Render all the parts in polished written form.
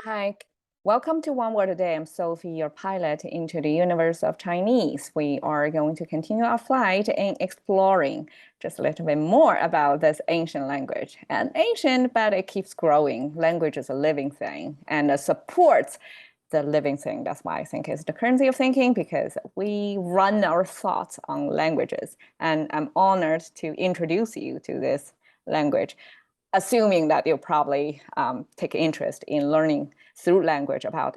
Hi, welcome to One Word a Day. I'm Sophie, your pilot into the universe of Chinese. We are going to continue our flight in exploring just a little bit more about this ancient language. And ancient, but it keeps growing. Language is a living thing and it supports the living thing. That's why I think it's the currency of thinking, because we run our thoughts on languages. And I'm honored to introduce you to this language, assuming that you'll probably take interest in learning through language about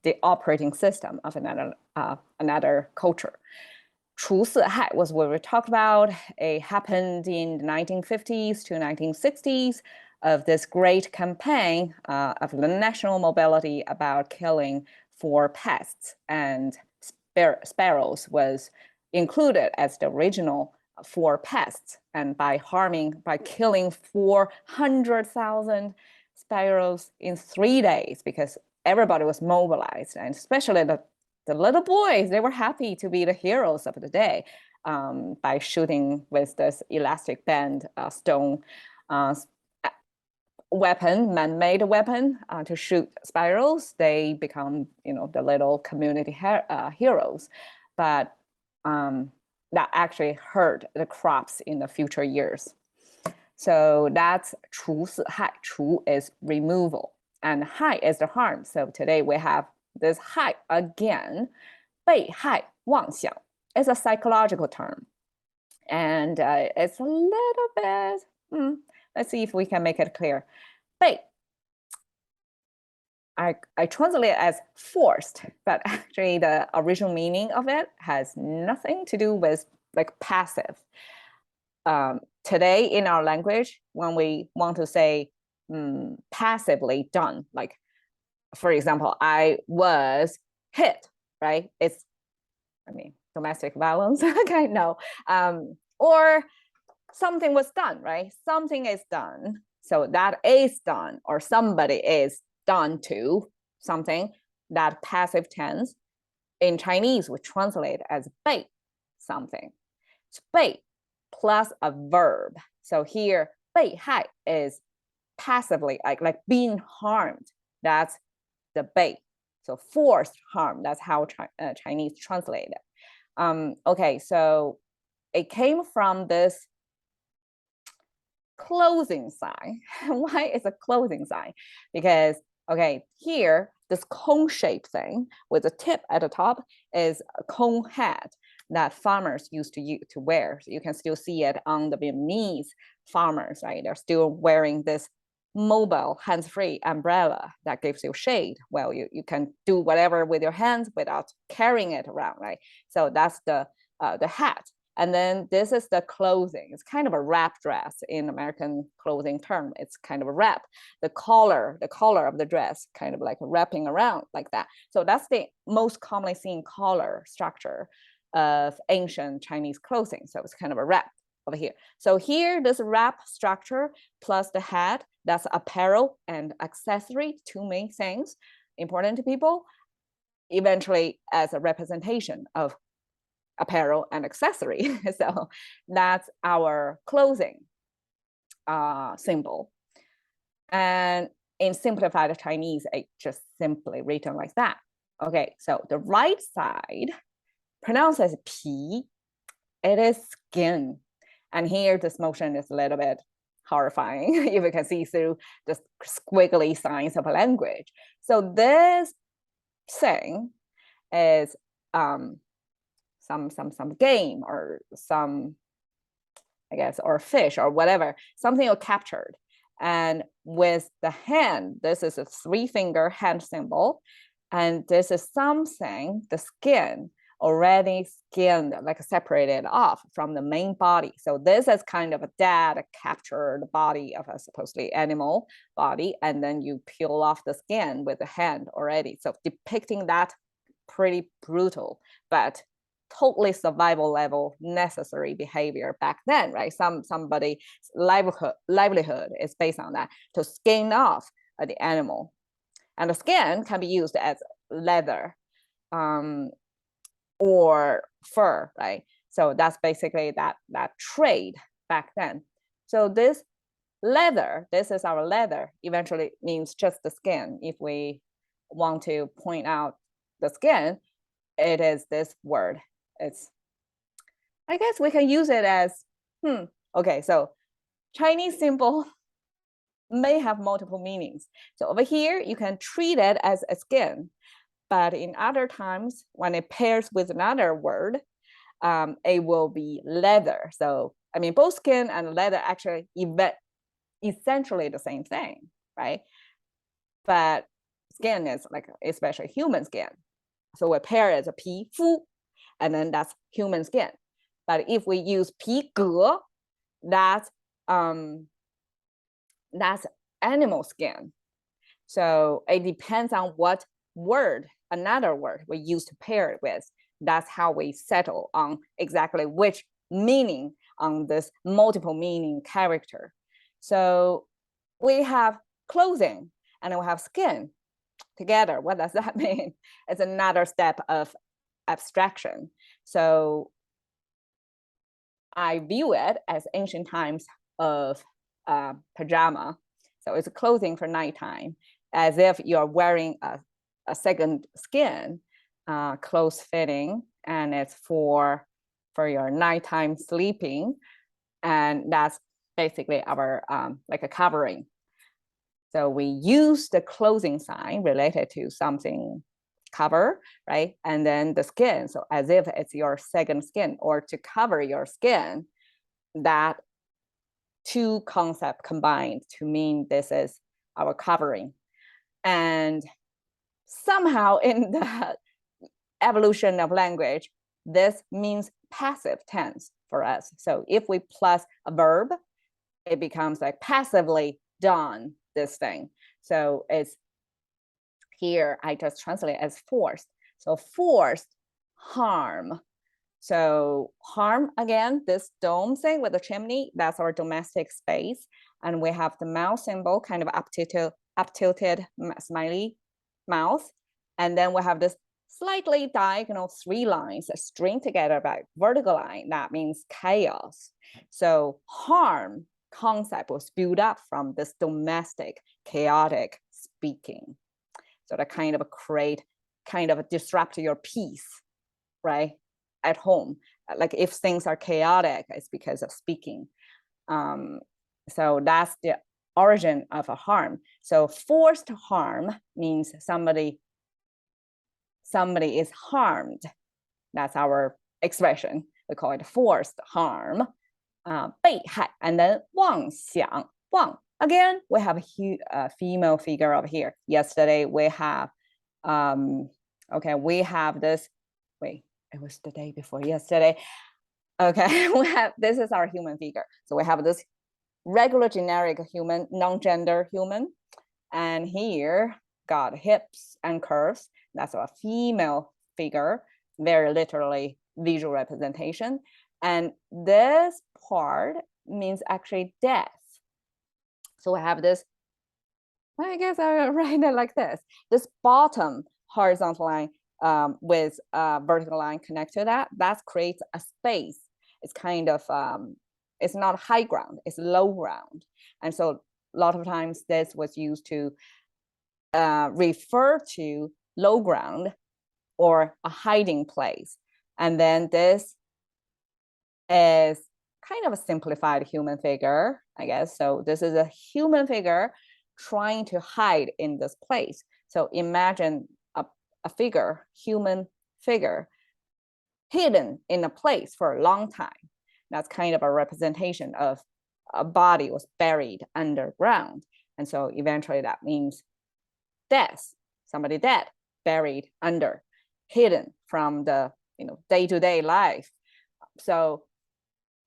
the operating system of another culture. 除四害 was what we talked about. It happened in the 1950s to 1960s of this great campaign of the national mobility about killing for pests, and sparrows was included as the original for pests, and by killing 400,000 sparrows in 3 days, because everybody was mobilized, and especially the little boys, they were happy to be the heroes of the day by shooting with this elastic band stone weapon, man-made weapon to shoot sparrows. They become, the little community heroes. But that actually hurt the crops in the future years. So that's 除四害. 除 is removal, and 害 is the harm. So today we have this 害 again. 被害妄想 is a psychological term, and it's a little bit. Let's see if we can make it clear. 被 I translate it as forced, but actually the original meaning of it has nothing to do with like passive. Today in our language, when we want to say passively done, like for example, I was hit, right? Domestic violence. Okay, no. Or something was done, right? Something is done. So that is done, or somebody is done to something. That passive tense in Chinese we translate as 被 something. So 被 plus a verb. So here 被害 is passively like being harmed. That's the 被. So forced harm. That's how Chinese translate it. Okay, so it came from this closing sign. Why is a closing sign? Because, okay, here, this cone-shaped thing with a tip at the top is a cone hat that farmers used to wear. So you can still see it on the Vietnamese farmers, right? They're still wearing this mobile hands-free umbrella that gives you shade. Well, you can do whatever with your hands without carrying it around, right? So that's the hat. And then this is the clothing. It's kind of a wrap dress in American clothing term. It's kind of a wrap. The collar of the dress, kind of like wrapping around like that. So that's the most commonly seen collar structure of ancient Chinese clothing. So it's kind of a wrap over here. So here, this wrap structure plus the hat, that's apparel and accessory, two main things important to people, eventually as a representation of apparel and accessory. So that's our clothing symbol. And in simplified Chinese, it just simply written like that. Okay, so the right side pronounced as 皮, it is skin. And here this motion is a little bit horrifying if you can see through the squiggly signs of a language. So this thing is some game or some, I guess, or fish or whatever, something you captured. And with the hand, this is a 3-finger hand symbol. And this is something, the skin, already skinned, like separated off from the main body. So this is kind of a dead, captured body of a supposedly animal body. And then you peel off the skin with the hand already. So depicting that pretty brutal, but totally survival level necessary behavior back then, right? Somebody's livelihood is based on that, to skin off the animal. And the skin can be used as leather or fur, right? So that's basically that trade back then. So this leather, this is our leather, eventually means just the skin. If we want to point out the skin, it is this word. It's, I guess we can use it as, okay, so Chinese symbol may have multiple meanings. So over here, you can treat it as a skin, but in other times, when it pairs with another word, it will be leather. So, I mean, both skin and leather actually essentially the same thing, right? But skin is like, especially human skin. So we pair it as a 皮肤, and then that's human skin. But if we use 皮革, that's animal skin. So it depends on what word, another word we use to pair it with. That's how we settle on exactly which meaning on this multiple meaning character. So we have clothing and we have skin together. What does that mean? It's another step of abstraction. So I view it as ancient times of pajama. So it's clothing for nighttime, as if you're wearing a second skin, close fitting, and it's for your nighttime sleeping. And that's basically our like a covering. So we use the clothing sign related to something cover, right? And then the skin, so as if it's your second skin, or to cover your skin, that two concepts combined to mean this is our covering. And somehow in the evolution of language, this means passive tense for us. So if we plus a verb, it becomes like passively done this thing. So it's here, I just translate as forced. So forced harm. So harm, again, this dome thing with the chimney, that's our domestic space. And we have the mouth symbol, kind of up tilted smiley mouth. And then we have this slightly diagonal 3 lines string together by vertical line. That means chaos. So harm concept was built up from this domestic chaotic speaking. So that kind of disrupt your peace, right? At home, like if things are chaotic, it's because of speaking. So that's the origin of a harm. So forced harm means somebody is harmed. That's our expression. We call it forced harm. 被害, and then 妄想. 妄, again, we have a female figure over here. Yesterday we have we have this, wait, it was the day before yesterday. Okay, this is our human figure. So we have this regular generic human, non-gender human, and here got hips and curves. That's a female figure, very literally visual representation. And this part means actually death. So we have this, I guess I write it like this. This bottom horizontal line with a vertical line connect to that creates a space. It's kind of, it's not high ground, it's low ground. And so a lot of times this was used to refer to low ground or a hiding place. And then this is kind of a simplified human figure, I guess. So this is a human figure trying to hide in this place. So imagine a figure, human figure, hidden in a place for a long time. That's kind of a representation of a body was buried underground. And so eventually that means death, somebody dead, buried under, hidden from the day-to-day life. So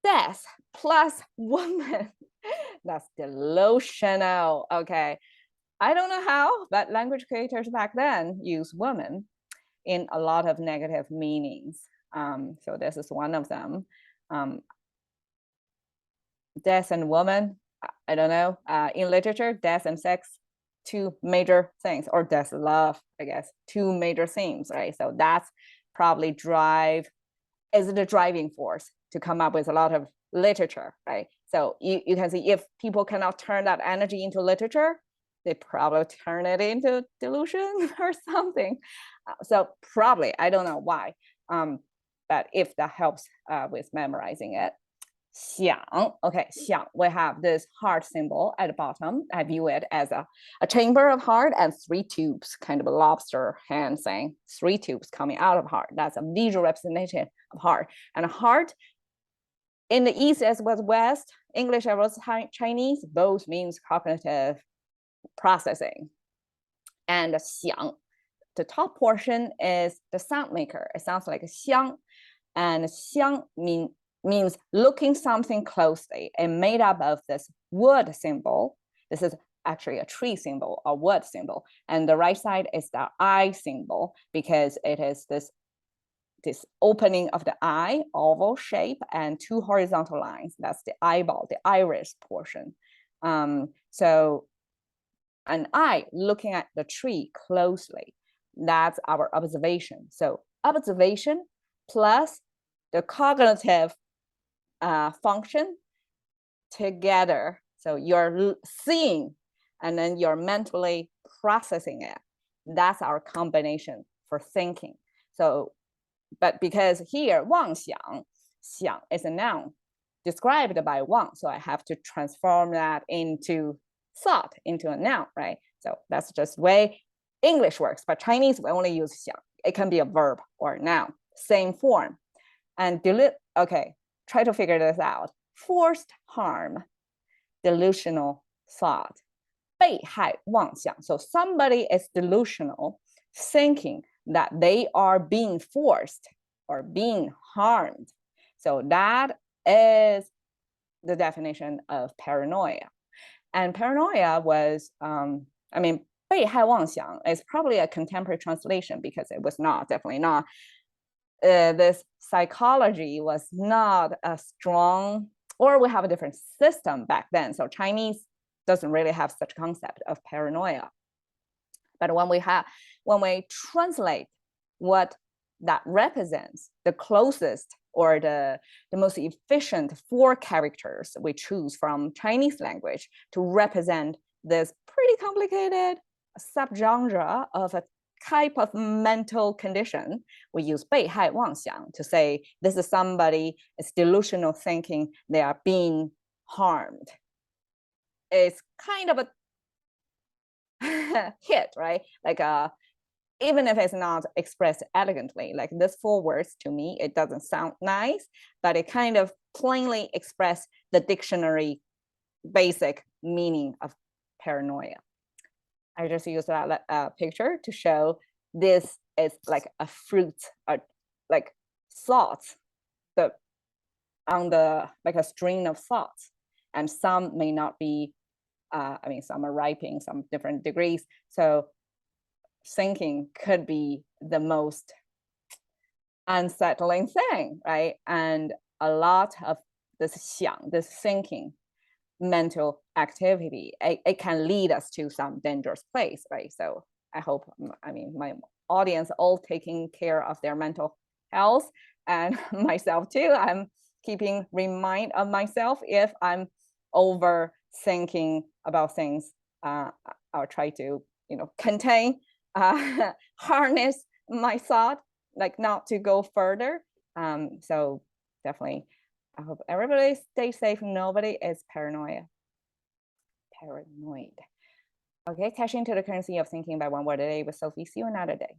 death plus woman, that's delusional. Okay, I don't know how, but language creators back then used woman in a lot of negative meanings. So this is one of them. Death and woman, I don't know. In literature, death and sex, two major things, or death and love, I guess, two major themes, right? So that's probably is the driving force to come up with a lot of literature, right? So you can see if people cannot turn that energy into literature, they probably turn it into delusion or something. So probably, I don't know why, but if that helps with memorizing it. 想, okay, 想, we have this heart symbol at the bottom. I view it as a chamber of heart and 3 tubes, kind of a lobster hand saying 3 tubes coming out of heart. That's a visual representation of heart. And a heart in the East as well as West, English as well as Chinese, both means cognitive processing. And 想, the top portion is the sound maker. It sounds like 香, and 香 means looking something closely and made up of this wood symbol. This is actually a tree symbol, a wood symbol. And the right side is the eye symbol because it is this opening of the eye, oval shape, and 2 horizontal lines. That's the eyeball, the iris portion. So an eye looking at the tree closely, that's our observation. So observation plus the cognitive function together. So you're seeing and then you're mentally processing it. That's our combination for thinking. So, but because here 妄想, 想 is a noun described by 妄, so I have to transform that into thought, into a noun, right? So that's just the way English works, but Chinese we only use 想. It can be a verb or a noun, same form. And okay, try to figure this out. Forced harm, delusional thought. 被害妄想. So somebody is delusional, thinking that they are being forced or being harmed. So that is the definition of paranoia. And paranoia was, I mean, 被害妄想 is probably a contemporary translation because it was not, definitely not. This psychology was not a strong, or we have a different system back then. So Chinese doesn't really have such concept of paranoia. But when we translate what that represents, the closest or the most efficient 4 characters we choose from Chinese language to represent this pretty complicated subgenre of a type of mental condition, we use 被害妄想 to say this is somebody is delusional thinking they are being harmed. It's kind of a hit, right? Like even if it's not expressed elegantly, like this 4 words to me, it doesn't sound nice, but it kind of plainly express the dictionary basic meaning of paranoia. I just used that picture to show this is like a fruit, like thoughts, on the like a string of thoughts, and some may not be. I mean, some are ripening, some different degrees. So thinking could be the most unsettling thing, right? And a lot of this 想, this thinking, mental activity, it can lead us to some dangerous place, right? So I hope, I mean, my audience all taking care of their mental health, and myself too. I'm keeping remind of myself if I'm overthinking about things. I'll try to, contain, harness my thought, like not to go further. So definitely, I hope everybody stays safe. Nobody is paranoid. Okay, cash into the currency of thinking by one word a day with Sophie. See you another day.